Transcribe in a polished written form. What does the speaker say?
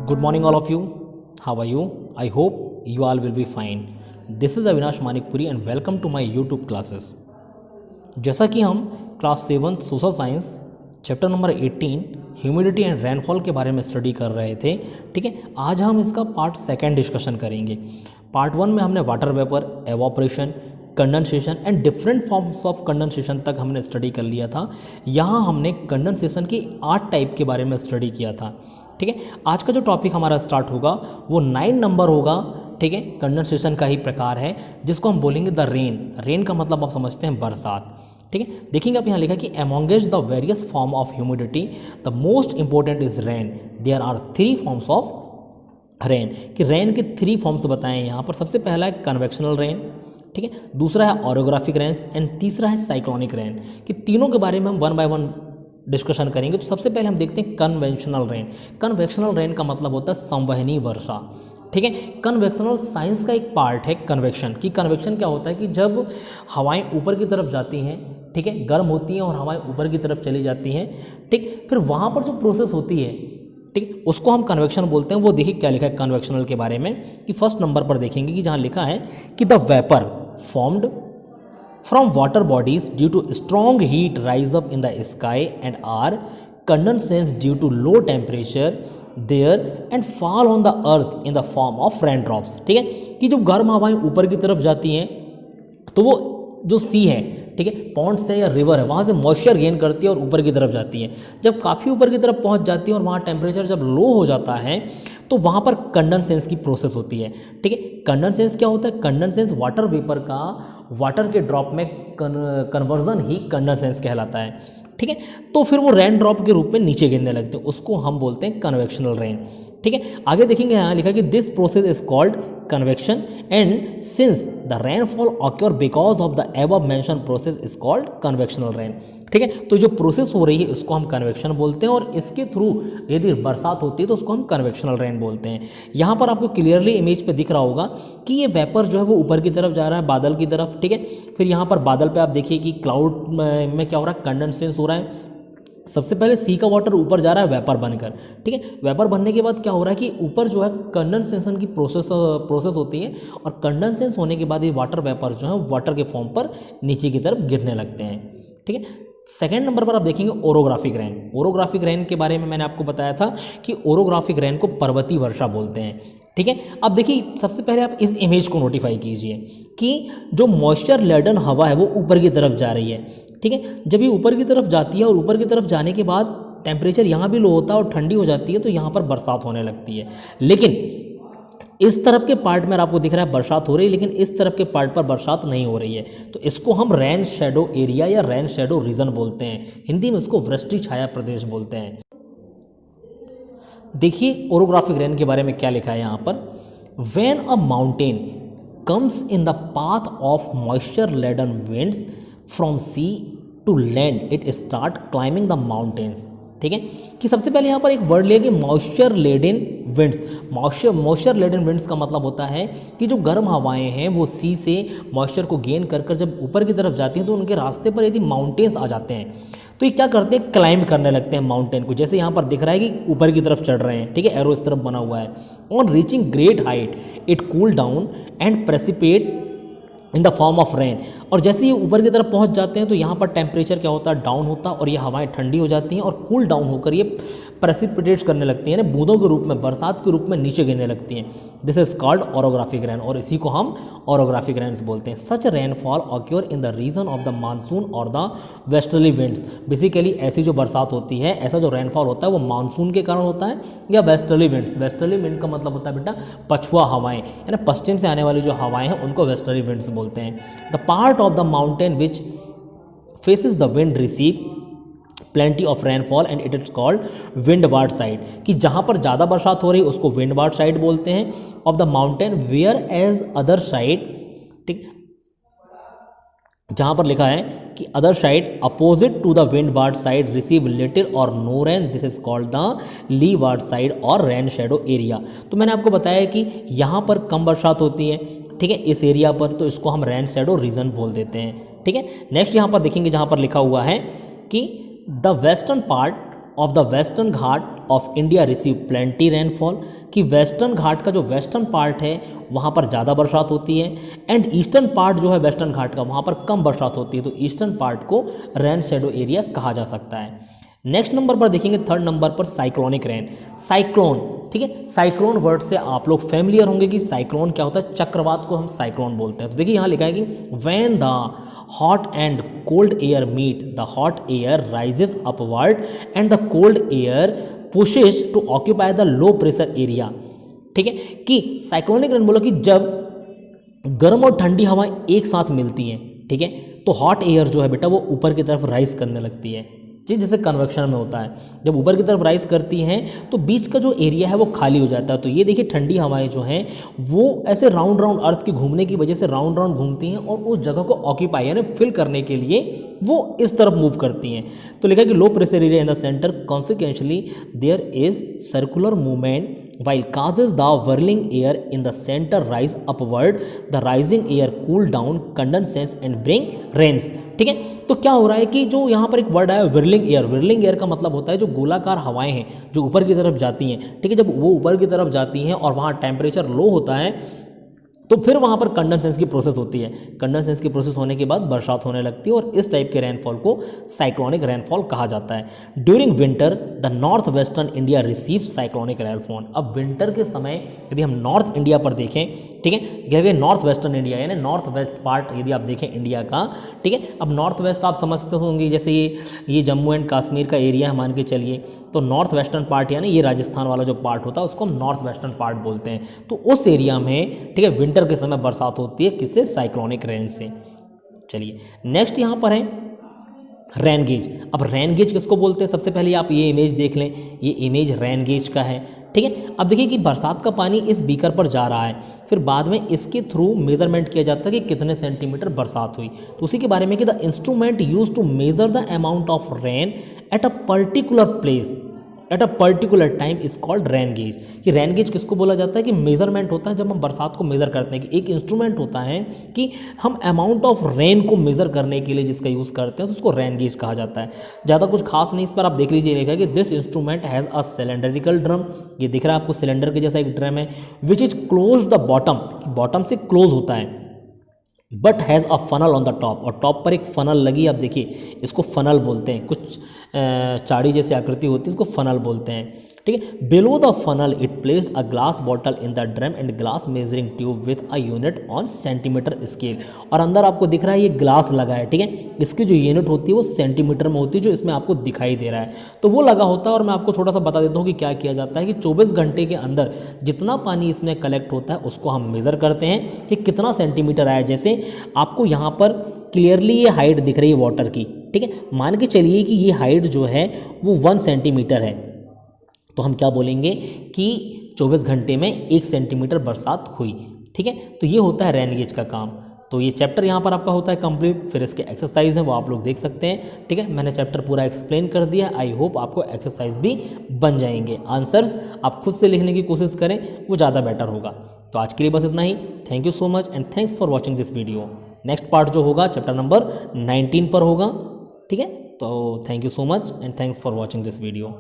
Good morning, all of you. How are you? I hope you all will be fine. This is Avinash Manikpuri and welcome to my YouTube classes. जैसा कि हम class 7 social science chapter number 18 humidity and rainfall के बारे में study कर रहे थे, ठीक है। आज हम इसका पार्ट 2 डिस्कशन करेंगे। पार्ट 1 में हमने water vapour, evaporation, condensation and different forms of condensation तक हमने स्टडी कर लिया था। यहाँ हमने कंडेंसेशन की 8 टाइप के बारे में स्टडी किया था, ठीक है। आज का जो टॉपिक हमारा स्टार्ट होगा वो 9 नंबर होगा, ठीक है। कंडेंसेशन का ही प्रकार है जिसको हम बोलेंगे द रेन। रेन का मतलब आप समझते हैं बरसात, ठीक है। देखेंगे आप यहाँ लिखा कि amongst the various form of humidity the most important is rain. There are 3 forms of rain, कि रेन के 3 फॉर्म्स बताएं यहाँ पर। सबसे पहला है कन्वेक्शनल रेन, ठीक है। दूसरा है ऑरोग्राफिक रेन एंड तीसरा है साइक्लोनिक रेन, कि तीनों के बारे में हम 1 बाय 1 डिस्कशन करेंगे। तो सबसे पहले हम देखते हैं कन्वेंशनल रेन। कन्वेक्शनल रेन का मतलब होता है संवहनी वर्षा, ठीक है। कन्वेक्शनल साइंस का एक पार्ट है कन्वेक्शन, कि कन्वेक्शन क्या होता है कि जब हवाएं ऊपर की तरफ जाती हैं, ठीक है, गर्म होती हैं और हवाएं ऊपर की तरफ चली जाती हैं, ठीक, फिर वहाँ पर जो प्रोसेस होती है, ठीक, उसको हम कन्वेक्शन बोलते हैं। वो देखिए क्या लिखा है कन्वेक्शनल के बारे में, कि फर्स्ट नंबर पर देखेंगे कि जहाँ लिखा है कि the vapour formed from water bodies due to strong heat rise up in the sky and are condensed due to low temperature there and fall on the earth in the form of raindrops, ठीक है। कि जब गर्म हवाएं ऊपर की तरफ जाती हैं तो वो जो सी है, ठीक है, पॉन्ड से या रिवर है, वहाँ से मॉइस्चर गेन करती है और ऊपर की तरफ जाती है। जब काफ़ी ऊपर की तरफ पहुँच जाती है और वहाँ टेम्परेचर जब लो हो जाता है तो वहाँ पर कंडेंसेंस की प्रोसेस होती है, ठीक है। कंडेंसेंस क्या होता है? कंडेंसेंस वाटर वेपर का वाटर के ड्रॉप में कन्वर्जन ही कंडेंसेंस कहलाता है, ठीक है। तो फिर वो रेन ड्रॉप के रूप में नीचे गिरने लगते हैं, उसको हम बोलते हैं कन्वेक्शनल रेन, ठीक है। आगे देखेंगे यहाँ लिखा कि this process is called convection and since the rainfall occur because of the above mention process is called convectional rain, ठीक है। तो जो प्रोसेस हो रही है उसको हम कन्वेक्शन बोलते हैं और इसके थ्रू यदि बरसात होती है तो उसको हम कन्वेक्शनल रेन बोलते हैं। यहाँ पर आपको क्लियरली इमेज पे दिख रहा होगा कि ये वेपर जो है वो ऊपर की तरफ जा रहा है, बादल की तरफ, ठीक है। फिर यहाँ पर बादल पे आप देखिए कि क्लाउड में क्या हो रहा है, कंडेंसेंस हो रहा है। सबसे पहले सी का वाटर ऊपर जा रहा है वेपर बनकर, ठीक है। वेपर बनने के बाद क्या हो रहा है कि ऊपर जो है कंडेंसेशन की प्रोसेस होती है और कंडेंसेंस होने के बाद ये वाटर वेपर जो है वाटर के फॉर्म पर नीचे की तरफ गिरने लगते हैं, ठीक है। सेकेंड नंबर पर आप देखेंगे ओरोग्राफिक रेन। ओरोग्राफिक रेन के बारे में मैंने आपको बताया था कि ओरोग्राफिक रेन को पर्वतीय वर्षा बोलते हैं, ठीक है। अब देखिए सबसे पहले आप इस इमेज को नोटिफाई कीजिए कि जो मॉइस्चर लेडन हवा है वो ऊपर की तरफ जा रही है, ठीक है। जब ये ऊपर की तरफ जाती है और ऊपर की तरफ जाने के बाद टेम्परेचर यहाँ भी लो होता है और ठंडी हो जाती है तो यहाँ पर बरसात होने लगती है। लेकिन इस तरफ के पार्ट में आपको दिख रहा है बरसात हो रही है, लेकिन इस तरफ के पार्ट पर बरसात नहीं हो रही है, तो इसको हम रेन शेडो एरिया या रेन शेडो रीजन बोलते हैं। हिंदी में इसको वृष्टि छाया प्रदेश बोलते हैं। देखिए ओरोग्राफिक रेन के बारे में क्या लिखा है यहाँ पर, when a mountain comes in the path of moisture laden winds from sea to land it start climbing the mountains, ठीक है। कि सबसे पहले यहाँ पर एक वर्ड लिया कि moisture laden winds. Moisture laden winds का मतलब होता है कि जो गर्म हवाएं हैं वो सी से मॉइस्चर को गेन कर जब ऊपर की तरफ जाती हैं तो उनके रास्ते पर यदि माउंटेन्स आ जाते हैं तो ये क्या करते हैं, क्लाइंब करने लगते हैं माउंटेन को। जैसे यहाँ पर दिख रहा है कि ऊपर की तरफ चढ़ रहे हैं, ठीक है, एरो इस तरफ बना हुआ है। On reaching great height it cool down and precipitate in the form of rain. और जैसे ये ऊपर की तरफ पहुंच जाते हैं तो यहाँ पर टेम्परेचर क्या होता है, डाउन होता है और ये हवाएं ठंडी हो जाती हैं और कूल डाउन होकर ये प्रेसिपिटेट्स करने लगती हैं, बूंदों के रूप में, बरसात के रूप में नीचे गिरने लगती हैं। This is called orographic rain और इसी को हम ओरोग्राफिक रेन्स बोलते हैं। Such rainfall occur in the region of the monsoon और द वेस्टर्ली विंड्स। बेसिकली ऐसी जो बरसात होती है, ऐसा जो रेनफॉल होता है वो मानसून के कारण होता है या वेस्टर्ली विंड्स। वेस्टर्ली विंड का मतलब होता है बेटा पछुआ हवाएं, यानी पश्चिम से आने वाली जो हवाएं हैं उनको वेस्टर्ली विंड्स बोलते हैं। The part of the mountain which faces the wind receive plenty of rainfall and it is called windward side. कि जहाँ पर ज़्यादा बरसात हो रही है उसको विंडवार्ड साइड बोलते हैं। Of the mountain where as other side, ठीक, जहाँ पर लिखा है कि other side opposite to the windward side receive little और no rain, this is called the leeward side और रेन शेडो एरिया। तो मैंने आपको बताया कि यहाँ पर कम बरसात होती है, ठीक है, इस एरिया पर, तो इसको हम रेन शेडो रीजन बोल देते हैं, ठीक है। नेक्स्ट यहाँ पर देखेंगे जहाँ पर लिखा हुआ है कि the western part of the western Ghat of India receive plenty rainfall, कि वेस्टर्न घाट का जो वेस्टर्न पार्ट है वहाँ पर ज़्यादा बरसात होती है, एंड ईस्टर्न पार्ट जो है वेस्टर्न घाट का वहाँ पर कम बरसात होती है, तो ईस्टर्न पार्ट को रेन शेडो एरिया कहा जा सकता है। नेक्स्ट नंबर पर देखेंगे, थर्ड नंबर पर साइक्लोनिक रेन। साइक्लोन, ठीक है, साइक्लोन वर्ड से आप लोग फैमिलियर होंगे कि साइक्लोन क्या होता है, चक्रवात को हम साइक्लोन बोलते हैं। तो देखिए यहाँ लिखा है कि when the hot and cold air meet, the hot air rises upward and the cold air pushes to occupy the low pressure area. ठीक है, कि साइक्लोनिक रेन बोला कि जब गर्म और ठंडी हवाएं एक साथ मिलती हैं, ठीक है, तो हॉट एयर जो है बेटा वो ऊपर की तरफ राइज करने लगती है, जी, जैसे कन्वेक्शन में होता है, जब ऊपर की तरफ राइज करती हैं तो बीच का जो एरिया है वो खाली हो जाता है। तो ये देखिए ठंडी हवाएं जो हैं वो ऐसे राउंड राउंड अर्थ के घूमने की वजह से राउंड राउंड घूमती हैं और उस जगह को ऑक्यूपाई यानी फिल करने के लिए वो इस तरफ मूव करती हैं। तो लिखा है कि low pressure area in the centre, consequently there is circular movement while causes the whirling air in the center rise upward, the rising air cool down, condenses and bring rains। ठीक है, तो क्या हो रहा है कि जो यहाँ पर एक वर्ड आया whirling air, whirling air का मतलब होता है जो गोलाकार हवाएं हैं जो ऊपर की तरफ जाती हैं। ठीक है, जब वो ऊपर की तरफ जाती हैं और वहाँ टेम्परेचर लो होता है तो फिर वहाँ पर कंडेंसेशन की प्रोसेस होती है। कंडेंसेशन की प्रोसेस होने के बाद बरसात होने लगती है और इस टाइप के रेनफॉल को साइक्लोनिक रेनफॉल कहा जाता है। During winter the north western India receive cyclonic rainfall. अब विंटर के समय यदि हम नॉर्थ इंडिया पर देखें, ठीक है, क्या नॉर्थ वेस्टर्न इंडिया यानी नॉर्थ वेस्ट पार्ट यदि आप देखें इंडिया का, ठीक है, अब नॉर्थ वेस्ट आप समझते होंगे जैसे ये जम्मू एंड कश्मीर का एरिया मान के चलिए, तो नॉर्थ वेस्टर्न पार्ट यानी ये राजस्थान वाला जो पार्ट होता है उसको हम नॉर्थ वेस्टर्न पार्ट बोलते हैं। तो उस एरिया में, ठीक है, विंटर के समय बरसात होती है किससे, साइक्लोनिक रेन से। चलिए नेक्स्ट यहां पर है रेन गेज। अब रेन गेज किसको बोलते हैं, सबसे पहले आप ये इमेज देख लें, ये इमेज रेन गेज का है। ठीक है, अब देखिए कि बरसात का पानी इस बीकर पर जा रहा है, फिर बाद में इसके थ्रू मेजरमेंट किया जाता है कि कितने सेंटीमीटर बरसात हुई। तो उसी के बारे में कि the instrument use to measure the amount of rain at a particular place at a particular time is called rain gauge. कि रेन गेज किसको बोला जाता है, कि मेजरमेंट होता है जब हम बरसात को मेजर करते हैं, कि एक इंस्ट्रूमेंट होता है कि हम अमाउंट ऑफ रेन को मेजर करने के लिए जिसका यूज़ करते हैं तो उसको रेन गेज कहा जाता है। ज़्यादा कुछ खास नहीं, इस पर आप देख लीजिए, लिखा है कि this instrument has a cylindrical drum. ये दिख रहा है आपको सिलेंडर के जैसा एक ड्रम है, which is close the bottom, bottom से क्लोज होता है, but has a funnel on the top, और टॉप पर एक फनल लगी। आप देखिए इसको फनल बोलते हैं, कुछ चाड़ी जैसी आकृति होती है, इसको फनल बोलते हैं। ठीक है, below the funnel it placed a glass bottle in the drum and glass measuring tube with a unit on centimetre scale. और अंदर आपको दिख रहा है ये ग्लास लगा है, ठीक है, इसकी जो यूनिट होती है वो सेंटीमीटर में होती है, जो इसमें आपको दिखाई दे रहा है, तो वो लगा होता है। और मैं आपको थोड़ा सा बता देता हूँ कि क्या किया जाता है कि 24 घंटे के अंदर जितना पानी इसमें कलेक्ट होता है उसको हम मेज़र करते हैं कि कितना सेंटीमीटर आया। जैसे आपको यहाँ पर क्लियरली ये हाइट दिख रही है वाटर की, ठीक है, मान के चलिए कि ये हाइट जो है वो 1 सेंटीमीटर है, तो हम क्या बोलेंगे कि 24 घंटे में 1 सेंटीमीटर बरसात हुई। ठीक है, तो ये होता है रेन गेज का काम। तो ये चैप्टर यहाँ पर आपका होता है कंप्लीट। फिर इसके एक्सरसाइज हैं वो आप लोग देख सकते हैं। ठीक है, मैंने चैप्टर पूरा एक्सप्लेन कर दिया। आई होप आपको एक्सरसाइज भी बन जाएंगे। आंसर्स आप खुद से लिखने की कोशिश करें, वो ज़्यादा बेटर होगा। तो आज के लिए बस इतना ही। Thank you so much and thanks for watching this video. Next part जो होगा चैप्टर नंबर 19 पर होगा। ठीक है, तो thank you so much and thanks for watching this video.